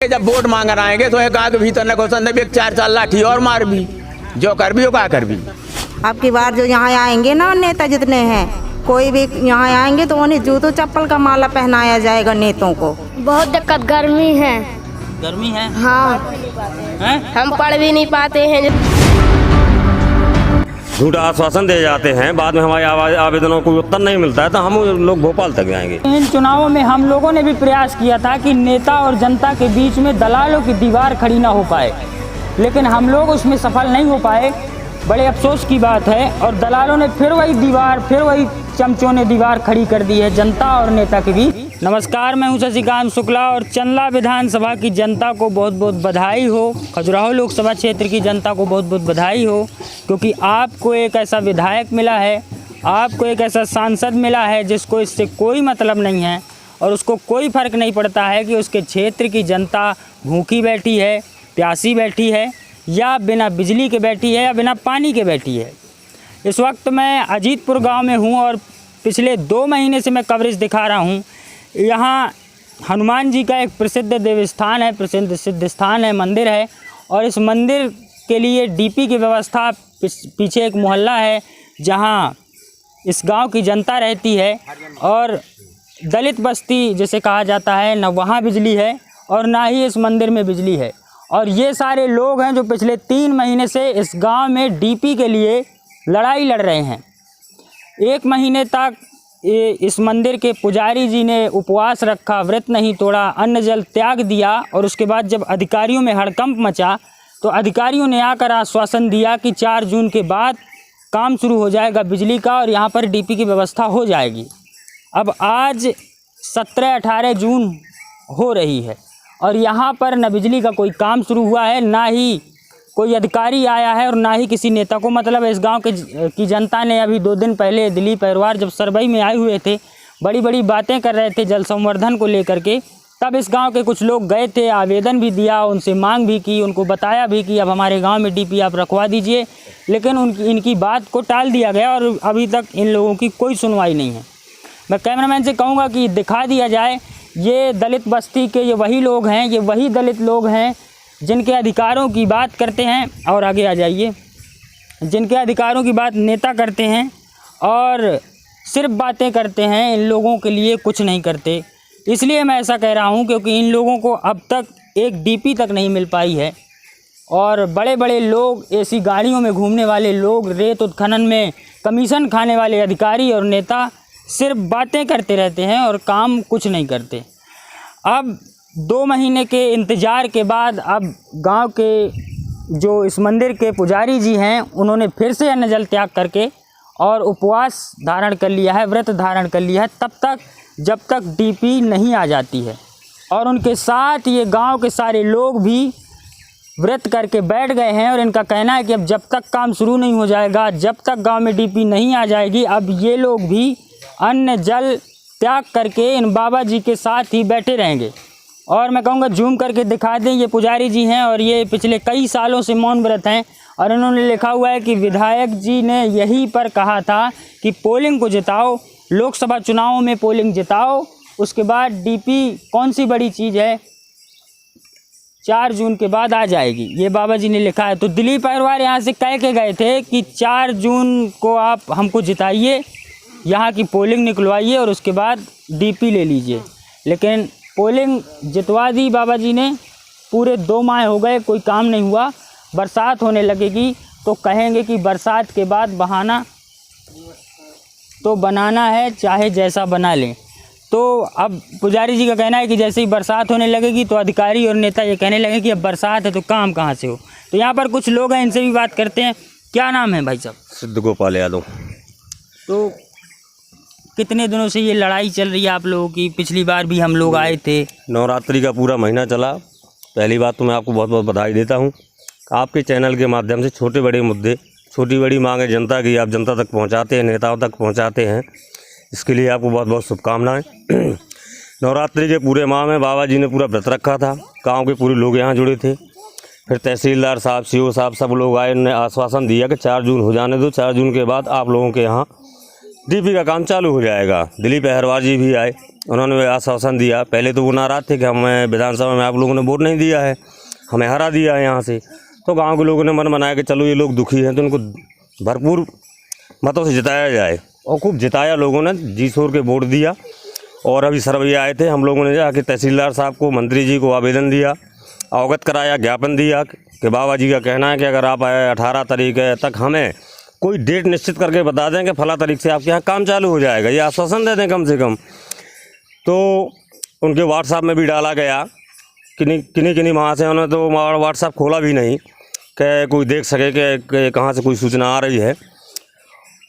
जब वोट मांगने आएंगे तो एक आग भीतर न घुसन दे, एक 4 लाठी और मार भी, जो कर भी हो का कर भी। अब की बार जो यहाँ आएंगे ना नेता जितने हैं, कोई भी यहाँ आएंगे तो उन्हें जूतों चप्पल का माला पहनाया जाएगा नेताओं को। बहुत दिक्कत गर्मी है। गर्मी है? हाँ हैं? हम पढ़ भी नहीं पाते हैं। झूठा आश्वासन दे जाते हैं, बाद में हमारे आवेदनों को उत्तर नहीं मिलता है तो हम लोग भोपाल तक जाएंगे। इन चुनावों में हम लोगों ने भी प्रयास किया था कि नेता और जनता के बीच में दलालों की दीवार खड़ी ना हो पाए, लेकिन हम लोग उसमें सफल नहीं हो पाए। बड़े अफसोस की बात है। और दलालों ने फिर वही चमचों ने दीवार खड़ी कर दी है जनता और नेता के बीच। नमस्कार, मैं हूं शशिकांत शुक्ला और चंदला विधानसभा की जनता को बहुत बहुत बधाई हो। खजुराहो लोकसभा क्षेत्र की जनता को बहुत बहुत बधाई हो, क्योंकि आपको एक ऐसा विधायक मिला है, आपको एक ऐसा सांसद मिला है जिसको इससे कोई मतलब नहीं है और उसको कोई फ़र्क नहीं पड़ता है कि उसके क्षेत्र की जनता भूखी बैठी है, प्यासी बैठी है, या बिना बिजली के बैठी है, या बिना पानी के बैठी है। इस वक्त मैं अजीतपुर गांव में हूं और पिछले 2 महीने से मैं कवरेज दिखा रहा हूं। यहाँ हनुमान जी का एक प्रसिद्ध देवस्थान है, प्रसिद्ध सिद्ध स्थान है, मंदिर है, और इस मंदिर के लिए डीपी की व्यवस्था, पीछे एक मोहल्ला है जहां इस गांव की जनता रहती है और दलित बस्ती जिसे कहा जाता है, न वहाँ बिजली है और ना ही इस मंदिर में बिजली है। और ये सारे लोग हैं जो पिछले 3 महीने से इस गांव में डीपी के लिए लड़ाई लड़ रहे हैं। 1 महीने तक इस मंदिर के पुजारी जी ने उपवास रखा, व्रत नहीं तोड़ा, अन्न जल त्याग दिया, और उसके बाद जब अधिकारियों में हड़कंप मचा तो अधिकारियों ने आकर आश्वासन दिया कि 4 जून के बाद काम शुरू हो जाएगा बिजली का और यहाँ पर डीपी की व्यवस्था हो जाएगी। अब आज 17-18 जून हो रही है और यहाँ पर न बिजली का कोई काम शुरू हुआ है, ना ही कोई अधिकारी आया है और ना ही किसी नेता को मतलब है। इस गांव की जनता ने अभी 2 दिन पहले दिलीप अहरवार जब सरवई में आए हुए थे, बड़ी बड़ी बातें कर रहे थे जल संवर्धन को लेकर के, तब इस गांव के कुछ लोग गए थे, आवेदन भी दिया, उनसे मांग भी की, उनको बताया भी कि अब हमारे गांव में डीपी आप रखवा दीजिए, लेकिन इनकी बात को टाल दिया गया और अभी तक इन लोगों की कोई सुनवाई नहीं है। मैं कैमरामैन से कहूँगा कि दिखा दिया जाए, ये दलित बस्ती के ये वही लोग हैं, ये वही दलित लोग हैं जिनके अधिकारों की बात करते हैं, और आगे आ जाइए, जिनके अधिकारों की बात नेता करते हैं और सिर्फ बातें करते हैं, इन लोगों के लिए कुछ नहीं करते। इसलिए मैं ऐसा कह रहा हूं क्योंकि इन लोगों को अब तक एक डीपी तक नहीं मिल पाई है और बड़े बड़े लोग, एसी गाड़ियों में घूमने वाले लोग, रेत उत्खनन में कमीशन खाने वाले अधिकारी और नेता सिर्फ बातें करते रहते हैं और काम कुछ नहीं करते। अब 2 महीने के इंतज़ार के बाद अब गांव के जो इस मंदिर के पुजारी जी हैं, उन्होंने फिर से अन्न जल त्याग करके और उपवास धारण कर लिया है, व्रत धारण कर लिया है, तब तक जब तक डीपी नहीं आ जाती है। और उनके साथ ये गांव के सारे लोग भी व्रत करके बैठ गए हैं और इनका कहना है कि अब जब तक काम शुरू नहीं हो जाएगा, जब तक गांव में डीपी नहीं आ जाएगी, अब ये लोग भी अन्न जल त्याग करके इन बाबा जी के साथ ही बैठे रहेंगे। और मैं कहूँगा जूम करके दिखा दें, ये पुजारी जी हैं और ये पिछले कई सालों से मौन व्रत हैं और इन्होंने लिखा हुआ है कि विधायक जी ने यहीं पर कहा था कि पोलिंग को जिताओ, लोकसभा चुनावों में पोलिंग जिताओ, उसके बाद डीपी कौन सी बड़ी चीज़ है, 4 जून के बाद आ जाएगी, ये बाबा जी ने लिखा है। तो दिलीप अहरवार यहाँ से कह के गए थे कि 4 जून को आप हमको जिताइए, यहाँ की पोलिंग निकलवाइए और उसके बाद डीपी ले लीजिए, लेकिन पोलिंग जितवा दी बाबा जी ने। पूरे 2 माह हो गए, कोई काम नहीं हुआ। बरसात होने लगेगी तो कहेंगे कि बरसात के बाद बहाना तो बनाना है, चाहे जैसा बना लें। तो अब पुजारी जी का कहना है कि जैसे ही बरसात होने लगेगी तो अधिकारी और नेता ये कहने लगे कि अब बरसात है तो काम कहाँ से हो। तो यहाँ पर कुछ लोग हैं, इनसे भी बात करते हैं। क्या नाम है भाई साहब? सिद्ध गोपाल यादव। तो कितने दिनों से ये लड़ाई चल रही है आप लोगों की? पिछली बार भी हम लोग आए थे, नवरात्रि का पूरा महीना चला। पहली बात तो मैं आपको बहुत बहुत बधाई देता हूँ। आपके चैनल के माध्यम से छोटे बड़े मुद्दे, छोटी बड़ी मांगें जनता की आप जनता तक पहुँचाते हैं, नेताओं तक पहुँचाते हैं, इसके लिए आपको बहुत बहुत शुभकामनाएँ। नवरात्रि के पूरे माह में बाबा जी ने पूरा व्रत रखा था, गाँव के पूरे लोग यहाँ जुड़े थे। फिर तहसीलदार साहब, सीओ साहब, सब लोग आए, उन्होंने आश्वासन दिया कि 4 जून हो जाने दो, 4 जून के बाद आप लोगों के यहाँ डीपी का काम चालू हो जाएगा। दिलीप अहरवार जी भी आए, उन्होंने आश्वासन दिया। पहले तो वो नाराज़ थे कि हमें विधानसभा में आप लोगों ने वोट नहीं दिया है, हमें हरा दिया है यहाँ से। तो गांव के लोगों ने मन बनाया कि चलो ये लोग दुखी हैं तो उनको भरपूर मतों से जिताया जाए, और खूब जिताया लोगों ने, जी शोर के वोट दिया। और अभी सर्वे आए थे, हम लोगों ने जाके तहसीलदार साहब को, मंत्री जी को आवेदन दिया, अवगत कराया, ज्ञापन दिया कि बाबा जी का कहना है कि अगर आप 18 तारीख तक हमें कोई डेट निश्चित करके बता दें कि फला तारीख से आपके यहाँ काम चालू हो जाएगा, ये आश्वासन दे दें कम से कम। तो उनके व्हाट्सएप में भी डाला गया, किन्हीं महाशयों ने तो व्हाट्सएप खोला भी नहीं कि कोई देख सके कि कहाँ से कोई सूचना आ रही है।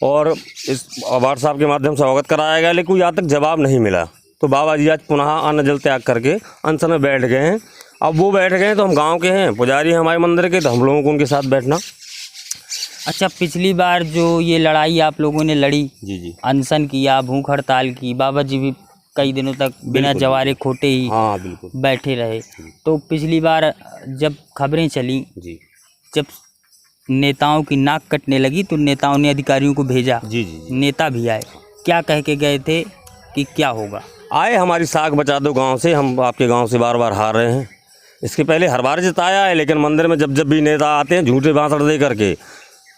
और इस व्हाट्सएप के माध्यम से अवगत कराया गया, लेकिन कोई आज तक जवाब नहीं मिला। तो बाबा जी आज पुनः अन्न जल त्याग करके अनशन में बैठ गए हैं। अब वो बैठ गए तो हम गांव के हैं, पुजारी हैं हमारे मंदिर के, तो हम लोगों को उनके साथ बैठना। अच्छा, पिछली बार जो ये लड़ाई आप लोगों ने लड़ी, जी, अनशन किया, भूख हड़ताल की, बाबा जी भी कई दिनों तक बिना जवारे खोटे ही हाँ बिल्कुल बैठे रहे। तो पिछली बार जब खबरें चली जी, जब नेताओं की नाक कटने लगी तो नेताओं ने अधिकारियों को भेजा, जी जी जी। नेता भी आए, क्या कह के गए थे कि क्या होगा? आए, हमारी साख बचा दो गांव से, हम आपके गांव से बार बार हार रहे हैं। इसके पहले हर बार जिताया है, लेकिन मंदिर में जब जब भी नेता आते हैं झूठे भाषण दे करके।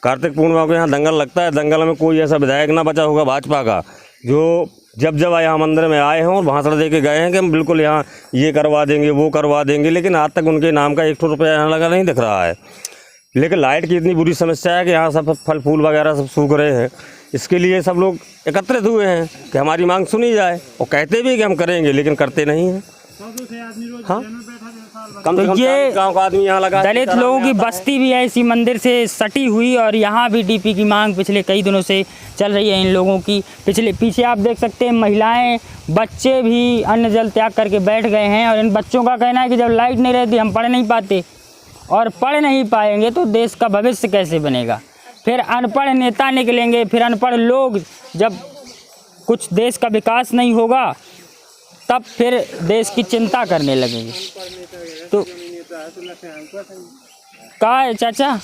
कार्तिक पूर्णिमा को यहाँ दंगल लगता है, दंगल में कोई ऐसा विधायक ना बचा होगा भाजपा का जो जब यहाँ मंदिर में आए हैं और भाषण दे के गए हैं कि हम बिल्कुल यहाँ ये करवा देंगे, वो करवा देंगे, लेकिन आज तक उनके नाम का 1 रुपया यहाँ लगा नहीं दिख रहा है। लेकिन लाइट की इतनी बुरी समस्या है कि यहाँ सब फल फूल वगैरह सब सूख रहे हैं। इसके लिए सब लोग एकत्रित हुए हैं कि हमारी मांग सुनी जाए, और कहते भी कि हम करेंगे, लेकिन करते नहीं हैं। हाँ, कम से कम ये गाँव का आदमी यहाँ लगा, दलित लोगों की बस्ती भी है इसी मंदिर से सटी हुई, और यहाँ भी डीपी की मांग पिछले कई दिनों से चल रही है इन लोगों की। पीछे आप देख सकते हैं महिलाएं, बच्चे भी अन्न जल त्याग करके बैठ गए हैं। और इन बच्चों का कहना है कि जब लाइट नहीं रहती हम पढ़ नहीं पाते, और पढ़ नहीं पाएंगे तो देश का भविष्य कैसे बनेगा। फिर अनपढ़ नेता निकलेंगे, फिर अनपढ़ लोग, जब कुछ देश का विकास नहीं होगा तब फिर देश की चिंता करने लगेंगे। तो क्या है चाचा?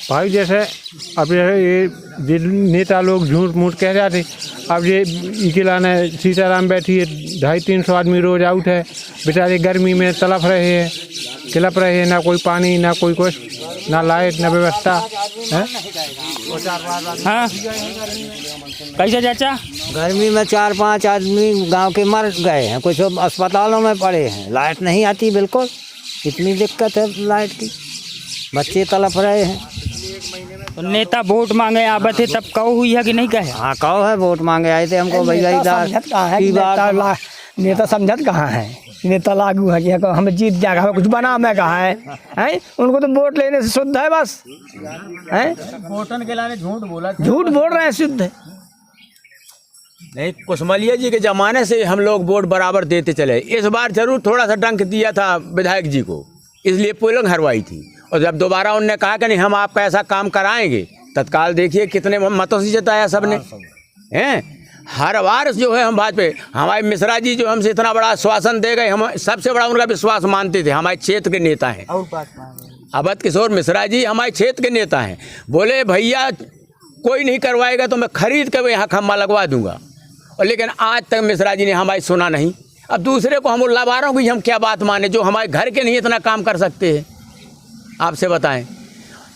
भाई जैसे अब ये नेता लोग झूठ मूठ कह रहे थे, अब ये इनके लाने सीताराम बैठी है, 250-300 आदमी रोज आउट है, बेचारे गर्मी में तड़प रहे हैं, ना कोई पानी, ना कोई कुछ, ना लाइट, ना व्यवस्था है। हाँ, कैसे चाचा? गर्मी में 4-5 आदमी गांव के मर गए हैं, कुछ अस्पतालों में पड़े हैं, लाइट नहीं आती बिल्कुल, इतनी दिक्कत है लाइट की, बच्चे तड़प रहे हैं। तो नेता वोट मांगे आबत है तब कहो हुई है कि नहीं कहे? हाँ कहो है, वोट मांगे आए थे हमको भैया। नेता समझत कहाँ है, नेता लागू है कि हमें जीत जाएगा, हमें कुछ बना में कहा है, उनको तो वोट लेने से शुद्ध है बस, वोटन के लाने झूठ बोल रहे हैं, शुद्ध है। नहीं, कुशमलिया जी के ज़माने से हम लोग वोट बराबर देते चले। इस बार जरूर थोड़ा सा डंक दिया था विधायक जी को, इसलिए पोलिंग हरवाई थी। और जब दोबारा उनने कहा कि नहीं हम आपका ऐसा काम कराएंगे, तत्काल देखिए कितने मतों से जिताया सबने हैं। हर बार जो है हम भाजपा, हमारे मिश्रा जी जो हमसे इतना बड़ा आश्वासन दे गए, हम सबसे बड़ा उनका विश्वास मानते थे। हमारे क्षेत्र के नेता हैं अवध किशोर मिश्रा जी, हमारे क्षेत्र के नेता हैं। बोले भैया कोई नहीं करवाएगा तो मैं खरीद कर यहाँ खम्मा लगवा दूंगा, और लेकिन आज तक मिश्रा जी ने हमारी सुना नहीं। अब दूसरे को हम लाभारों की हम क्या बात माने जो हमारे घर के नहीं इतना काम कर सकते हैं। आपसे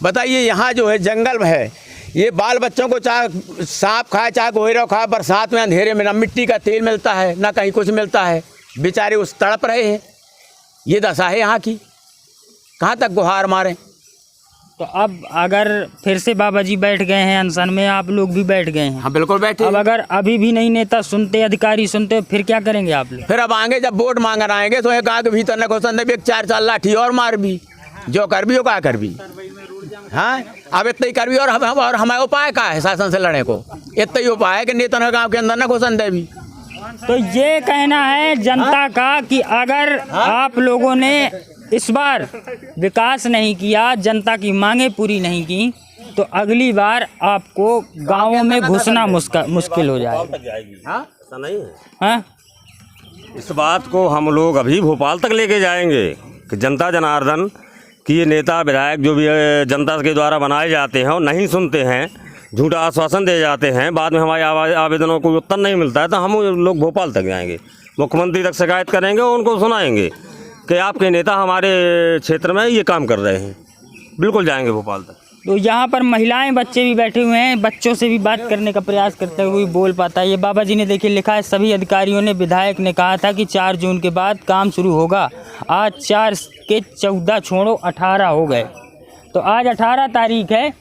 बताइए यहाँ जो है जंगल में है, ये बाल बच्चों को चाहे सांप खाए चाहे गोहिरा खाए, बरसात में अंधेरे में ना मिट्टी का तेल मिलता है ना कहीं कुछ मिलता है, बेचारे उस तड़प रहे हैं। ये दशा है यहाँ की, कहाँ तक गुहार मारें। तो अब अगर फिर से बाबा जी बैठ गए हैं अनशन में, आप लोग भी बैठ गए हैं। हाँ बिल्कुल बैठे। अब अगर अभी भी नहीं नेता सुनते, अधिकारी सुनते, फिर क्या करेंगे आप लोग? फिर अब आएंगे जब वोट मांगने आएंगे तो एक आग भीतर न घुसन दे, 4 लाठी और मार भी, जो कर भी हो क्या कर भी। हाँ, अब इतना ही कर भी, और हमारे उपाय क्या है शासन से लड़ने को? इतना ही उपाय है कि नेता ने गाँव के अंदर न घुसन दे भी। तो ये कहना है जनता का कि अगर आप लोगों ने इस बार विकास नहीं किया, जनता की मांगें पूरी नहीं की, तो अगली बार आपको गांवों में घुसना मुश्किल हो जाएगा। ऐसा नहीं है। हाँ, इस बात को हम लोग अभी भोपाल तक लेके जाएंगे कि जनता जनार्दन कि ये नेता विधायक जो भी जनता के द्वारा बनाए जाते हैं और नहीं सुनते हैं, झूठा आश्वासन दे जाते हैं, बाद में हमारे आवेदनों को उत्तर नहीं मिलता है तो हम लोग भोपाल तक जाएंगे, मुख्यमंत्री तक शिकायत करेंगे और उनको सुनाएंगे कि आपके नेता हमारे क्षेत्र में ये काम कर रहे हैं। बिल्कुल जाएंगे भोपाल तक। तो यहाँ पर महिलाएं बच्चे भी बैठे हुए हैं, बच्चों से भी बात करने का प्रयास करते हुए बोल पाता है। ये बाबा जी ने देखिए लिखा है, सभी अधिकारियों ने, विधायक ने कहा था कि 4 जून के बाद काम शुरू होगा। आज 4 के 14 छोड़ो 18 हो गए, तो आज 18 तारीख है,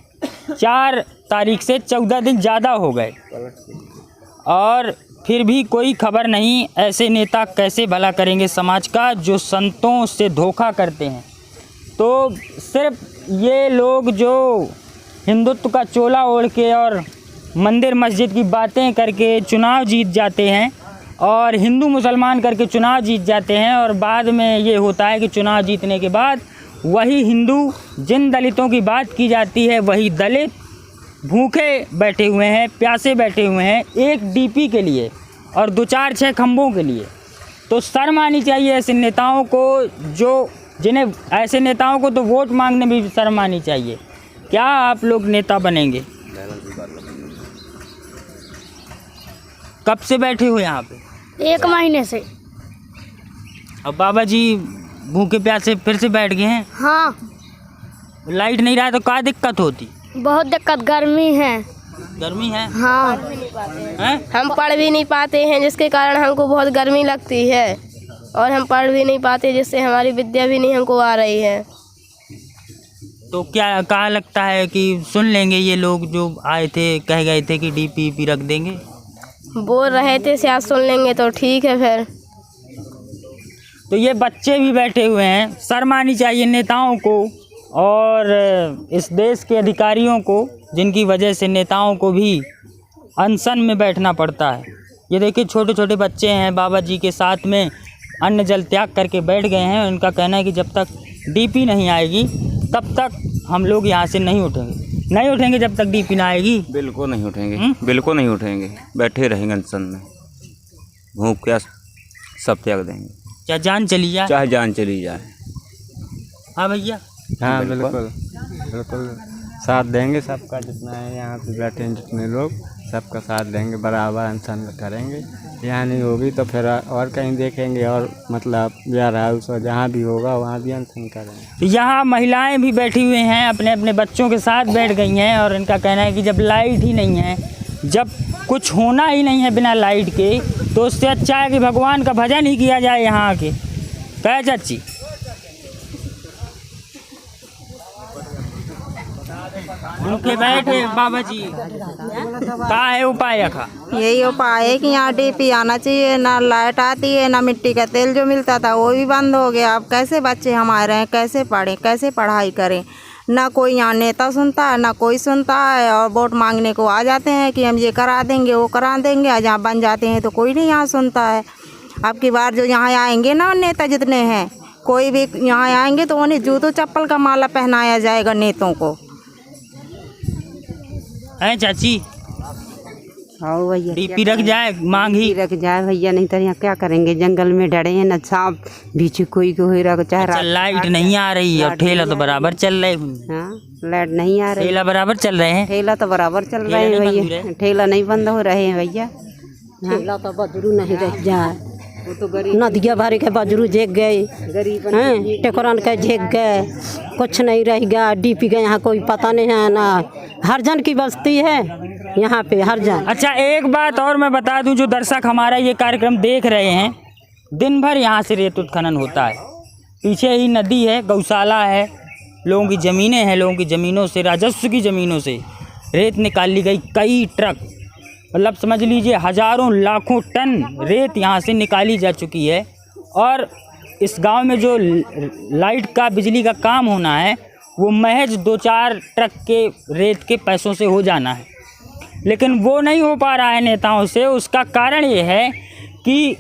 4 तारीख से 14 दिन ज़्यादा हो गए और फिर भी कोई खबर नहीं। ऐसे नेता कैसे भला करेंगे समाज का, जो संतों से धोखा करते हैं। तो सिर्फ ये लोग जो हिंदुत्व का चोला ओढ़ के और मंदिर मस्जिद की बातें करके चुनाव जीत जाते हैं और हिंदू मुसलमान करके चुनाव जीत जाते हैं, और बाद में ये होता है कि चुनाव जीतने के बाद वही हिंदू, जिन दलितों की बात की जाती है वही दलित भूखे बैठे हुए हैं, प्यासे बैठे हुए हैं एक डीपी के लिए और 2-4-6 खंभों के लिए। तो शर्म आनी चाहिए ऐसे नेताओं को, जिन्हें ऐसे नेताओं को तो वोट मांगने में भी शर्म आनी चाहिए। क्या आप लोग नेता बनेंगे? कब से बैठे हो यहाँ पे? 1 महीने से। अब बाबा जी भूखे प्यासे फिर से बैठ गए हैं। हाँ, लाइट नहीं रहा तो क्या दिक्कत होती? बहुत दिक्कत, गर्मी है। गर्मी है? हाँ, हैं? हम पढ़ भी नहीं पाते हैं, जिसके कारण हमको बहुत गर्मी लगती है, और हम पढ़ भी नहीं पाते, जिससे हमारी विद्या भी नहीं हमको आ रही है। तो क्या कहा लगता है कि सुन लेंगे ये लोग जो आए थे, कह गए थे कि डीपी रख देंगे? बोल रहे थे शायद सुन लेंगे तो ठीक है फिर। तो ये बच्चे भी बैठे हुए हैं। शर्म आनी चाहिए नेताओं को और इस देश के अधिकारियों को, जिनकी वजह से नेताओं को भी अनशन में बैठना पड़ता है। ये देखिए छोटे छोटे बच्चे हैं, बाबा जी के साथ में अन्न जल त्याग करके बैठ गए हैं। उनका कहना है कि जब तक डीपी नहीं आएगी तब तक हम लोग यहाँ से नहीं उठेंगे जब तक डीपी ना आएगी। बिल्कुल नहीं उठेंगे, बिल्कुल नहीं उठेंगे, बैठे रहेंगे अनशन में, भूख प्यास सब त्याग देंगे, चाहे जान चली जाए। चाहे जान चली जाए। हाँ भैया। हाँ बिल्कुल बिल्कुल साथ देंगे सबका, जितना है यहाँ पे बैठे हैं जितने लोग, सबका साथ देंगे, बराबर अनशन करेंगे। यहाँ नहीं होगी तो फिर और कहीं देखेंगे, और मतलब बिहार हाउस और जहाँ भी होगा वहाँ भी अनशन करेंगे। यहाँ महिलाएं भी बैठी हुई हैं, अपने अपने बच्चों के साथ बैठ गई हैं, और इनका कहना है कि जब लाइट ही नहीं है, जब कुछ होना ही नहीं है बिना लाइट के, तो उससे अच्छा है कि भगवान का भजन ही किया जाए यहाँ आके। कहे चाची? उनके बैठे बाबा जी का है उपाय का? यही उपाय है कि यहाँ डीपी आना चाहिए। ना लाइट आती है, ना मिट्टी का तेल जो मिलता था वो भी बंद हो गया। अब कैसे बच्चे हमारे हैं, कैसे पढ़ें, कैसे पढ़ाई करें? ना कोई यहाँ नेता सुनता है, ना कोई सुनता है, और वोट मांगने को आ जाते हैं कि हम ये करा देंगे, वो करा देंगे, और जहाँ बन जाते हैं तो कोई नहीं यहाँ सुनता है। अब की बार जो यहाँ आएंगे ना नेता जितने हैं, कोई भी यहाँ आएंगे तो उन्हें जूतों चप्पल का माला पहनाया जाएगा नेताओं को। है चाची? हाँ भैया, डीपी रख जाए, मांग ही रख जाए भैया, नहीं तो यहाँ क्या करेंगे? जंगल में डरे हैं ना, सांप बीच कोई को चाहे। अच्छा, लाइट नहीं आ रही और ठेला तो बराबर चल रहे हैं। हाँ, लाइट नहीं आ रही, ठेला बराबर चल रहे हैं। ठेला तो बराबर चल रहे हैं भैया, ठेला नहीं बंद हो रहे हैं भैया। ठेला तो बजरू नहीं रह जाए, वो तो गरीब नदिया भर के बजरू झेक गए, गरीब हैं टेकोरन के झेक गए, कुछ नहीं रह गया। डीपी का यहाँ कोई पता नहीं है ना, हरजन की बस्ती है यहाँ पे, हरजन। अच्छा, एक बात और मैं बता दूं, जो दर्शक हमारा ये कार्यक्रम देख रहे हैं, दिन भर यहाँ से रेत उत्खनन होता है। पीछे ही नदी है, गौशाला है, लोगों की ज़मीनें हैं, लोगों की ज़मीनों से, राजस्व की ज़मीनों से रेत निकाल ली गई। कई ट्रक, मतलब समझ लीजिए हज़ारों लाखों टन रेत यहाँ से निकाली जा चुकी है। और इस गांव में जो लाइट का, बिजली का काम होना है, वो महज 2-4 ट्रक के रेत के पैसों से हो जाना है, लेकिन वो नहीं हो पा रहा है नेताओं से। उसका कारण ये है कि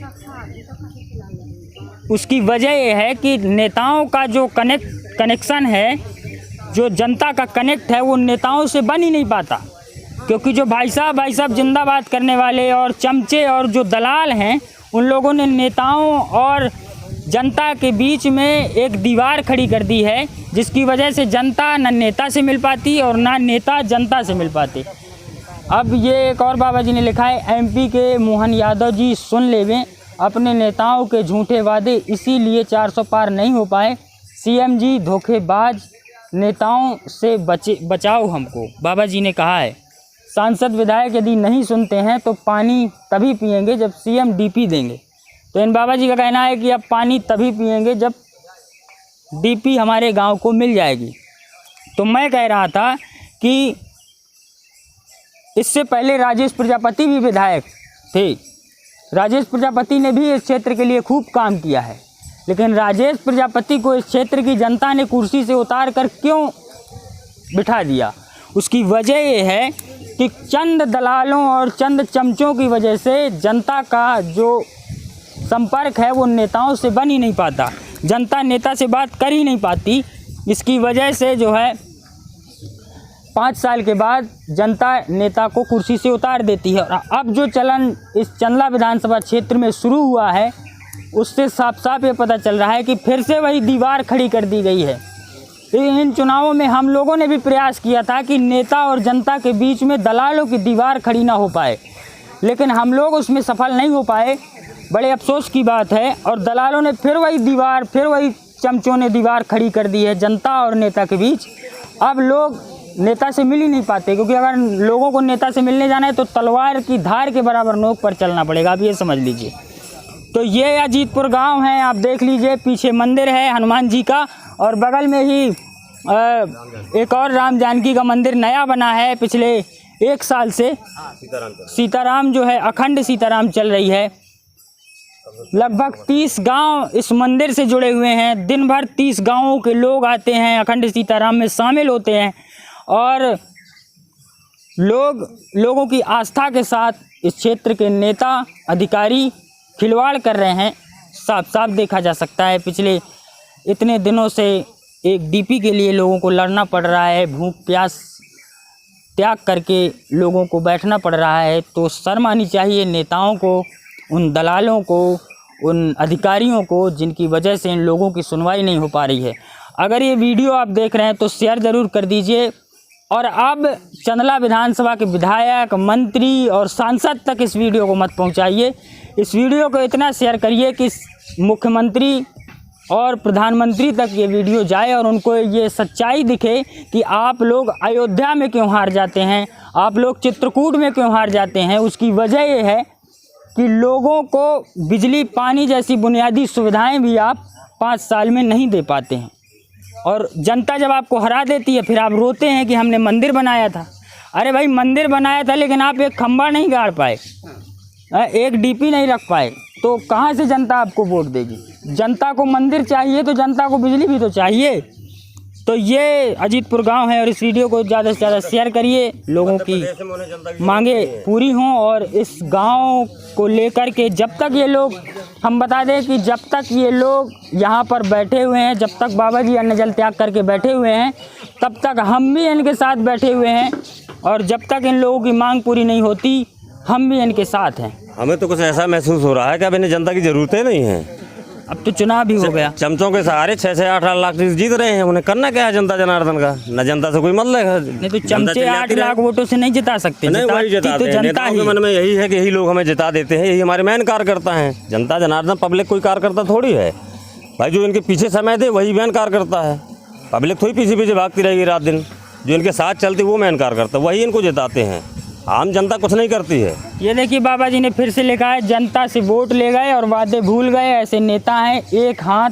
उसकी वजह ये है कि नेताओं का जो कनेक्शन है, जो जनता का कनेक्ट है, वो नेताओं से बन ही नहीं पाता। क्योंकि जो भाई साहब जिंदाबाद करने वाले और चमचे और जो दलाल हैं, उन लोगों ने नेताओं और जनता के बीच में एक दीवार खड़ी कर दी है, जिसकी वजह से जनता न नेता से मिल पाती और ना नेता जनता से मिल पाते। अब ये एक और बाबा जी ने लिखा है, एमपी के मोहन यादव जी सुन लेवें अपने नेताओं के झूठे वादे, इसीलिए 400 पार नहीं हो पाए। सीएम जी धोखेबाज नेताओं से बचाओ हमको, बाबा जी ने कहा है। सांसद विधायक यदि नहीं सुनते हैं तो पानी तभी पिएंगे जब सीएम डीपी देंगे। तो इन बाबा जी का कहना है कि अब पानी तभी पिएंगे जब डीपी हमारे गांव को मिल जाएगी। तो मैं कह रहा था कि इससे पहले राजेश प्रजापति भी विधायक थे। राजेश प्रजापति ने भी इस क्षेत्र के लिए खूब काम किया है, लेकिन राजेश प्रजापति को इस क्षेत्र की जनता ने कुर्सी से उतार कर क्यों बिठा दिया? उसकी वजह ये है कि चंद दलालों और चंद चमचों की वजह से जनता का जो संपर्क है वो नेताओं से बन ही नहीं पाता, जनता नेता से बात कर ही नहीं पाती। इसकी वजह से जो है 5 साल के बाद जनता नेता को कुर्सी से उतार देती है। और अब जो चलन इस चंदला विधानसभा क्षेत्र में शुरू हुआ है उससे साफ साफ ये पता चल रहा है कि फिर से वही दीवार खड़ी कर दी गई है। इन चुनावों में हम लोगों ने भी प्रयास किया था कि नेता और जनता के बीच में दलालों की दीवार खड़ी ना हो पाए, लेकिन हम लोग उसमें सफल नहीं हो पाए। बड़े अफसोस की बात है। और दलालों ने फिर वही चमचों ने दीवार खड़ी कर दी है जनता और नेता के बीच। अब लोग नेता से मिल ही नहीं पाते, क्योंकि अगर लोगों को नेता से मिलने जाना है तो तलवार की धार के बराबर नोक पर चलना पड़ेगा। आप ये समझ लीजिए। तो ये अजीतपुर गांव है, आप देख लीजिए, पीछे मंदिर है हनुमान जी का, और बगल में ही एक और राम जानकी का मंदिर नया बना है पिछले 1 साल से। सीताराम जो है अखंड सीताराम चल रही है। लगभग 30 गांव इस मंदिर से जुड़े हुए हैं। दिन भर 30 गांवों के लोग आते हैं, अखंड सीताराम में शामिल होते हैं, और लोगों की आस्था के साथ इस क्षेत्र के नेता अधिकारी खिलवाड़ कर रहे हैं। साफ साफ देखा जा सकता है। पिछले इतने दिनों से एक डीपी के लिए लोगों को लड़ना पड़ रहा है, भूख प्यास त्याग करके लोगों को बैठना पड़ रहा है। तो शर्म आनी चाहिए नेताओं को, उन दलालों को, उन अधिकारियों को, जिनकी वजह से इन लोगों की सुनवाई नहीं हो पा रही है। अगर ये वीडियो आप देख रहे हैं तो शेयर ज़रूर कर दीजिए, और अब चंदला विधानसभा के विधायक, मंत्री और सांसद तक इस वीडियो को मत पहुंचाइए। इस वीडियो को इतना शेयर करिए कि मुख्यमंत्री और प्रधानमंत्री तक ये वीडियो जाए और उनको ये सच्चाई दिखे कि आप लोग अयोध्या में क्यों हार जाते हैं, आप लोग चित्रकूट में क्यों हार जाते हैं। उसकी वजह ये है कि लोगों को बिजली पानी जैसी बुनियादी सुविधाएं भी आप 5 साल में नहीं दे पाते हैं। और जनता जब आपको हरा देती है फिर आप रोते हैं कि हमने मंदिर बनाया था। अरे भाई, मंदिर बनाया था लेकिन आप एक खंभा नहीं गाड़ पाए, एक डीपी नहीं रख पाए, तो कहाँ से जनता आपको वोट देगी? जनता को मंदिर चाहिए तो जनता को बिजली भी तो चाहिए। तो ये अजीतपुर गांव है, और इस वीडियो को ज़्यादा से ज़्यादा शेयर करिए, लोगों की मांगे पूरी हों। और इस गांव को लेकर के जब तक ये लोग, हम बता दें कि जब तक ये लोग यहाँ पर बैठे हुए हैं, जब तक बाबा जी अन्न जल त्याग करके बैठे हुए हैं, तब तक हम भी इनके साथ बैठे हुए हैं, और जब तक इन लोगों की मांग पूरी नहीं होती हम भी इनके साथ हैं। हमें तो कुछ ऐसा महसूस हो रहा है कि अब इन्हें जनता की ज़रूरत ही नहीं है। अब तो चुनाव भी हो गया, चमचों के सहारे 6 से 8 लाख जीत रहे हैं। उन्हें करना क्या है जनता जनार्दन का? न जनता से कोई मतलब है। नहीं तो चमचे 8 लाख वोटों से नहीं जिता सकते। नहीं, वही जिताते हैं। नेताओं के मन में यही है कि यही लोग हमें जिता देते हैं, यही हमारे मेन कार्यकर्ता हैं। जनता जनार्दन पब्लिक कोई कार्यकर्ता थोड़ी है भाई। जो इनके पीछे समय दे वही मेन कार्यकर्ता है। पब्लिक थोड़ी पीछे पीछे भागती रहेगी रात दिन। जो इनके साथ चलती वो मेन कार्यकर्ता, वही इनको जिताते हैं। आम जनता कुछ नहीं करती है। ये देखिए, बाबा जी ने फिर से लिखा है, जनता से वोट ले गए और वादे भूल गए। ऐसे नेता हैं, एक हाथ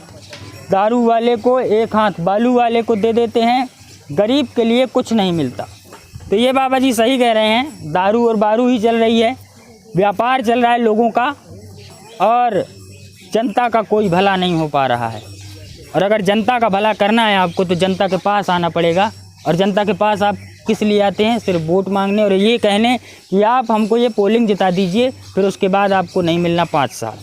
दारू वाले को, एक हाथ बालू वाले को दे देते हैं, गरीब के लिए कुछ नहीं मिलता। तो ये बाबा जी सही कह रहे हैं, दारू और बारू ही चल रही है, व्यापार चल रहा है लोगों का, और जनता का कोई भला नहीं हो पा रहा है। और अगर जनता का भला करना है आपको तो जनता के पास आना पड़ेगा। और जनता के पास आप किस लिए आते हैं? सिर्फ वोट मांगने और ये कहने कि आप हमको ये पोलिंग जिता दीजिए, फिर उसके बाद आपको नहीं मिलना 5 साल।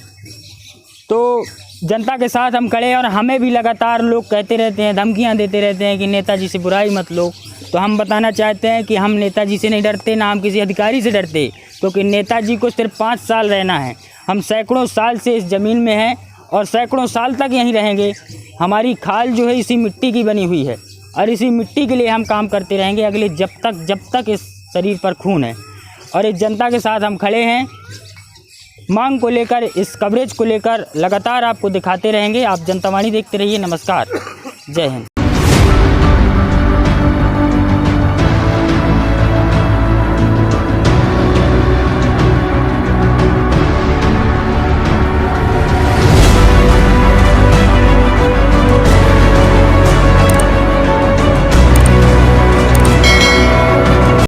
तो जनता के साथ हम खड़े हैं, और हमें भी लगातार लोग कहते रहते हैं, धमकियां देते रहते हैं कि नेताजी से बुराई मत लो। तो हम बताना चाहते हैं कि हम नेताजी से नहीं डरते, ना हम किसी अधिकारी से डरते, क्योंकि नेताजी को सिर्फ 5 साल रहना है। हम सैकड़ों साल से इस ज़मीन में हैं और सैकड़ों साल तक यहीं रहेंगे। हमारी खाल जो है इसी मिट्टी की बनी हुई है, और इसी मिट्टी के लिए हम काम करते रहेंगे अगले जब तक इस शरीर पर खून है। और इस जनता के साथ हम खड़े हैं। मांग को लेकर, इस कवरेज को लेकर लगातार आपको दिखाते रहेंगे। आप जनता वाणी देखते रहिए। नमस्कार, जय हिंद।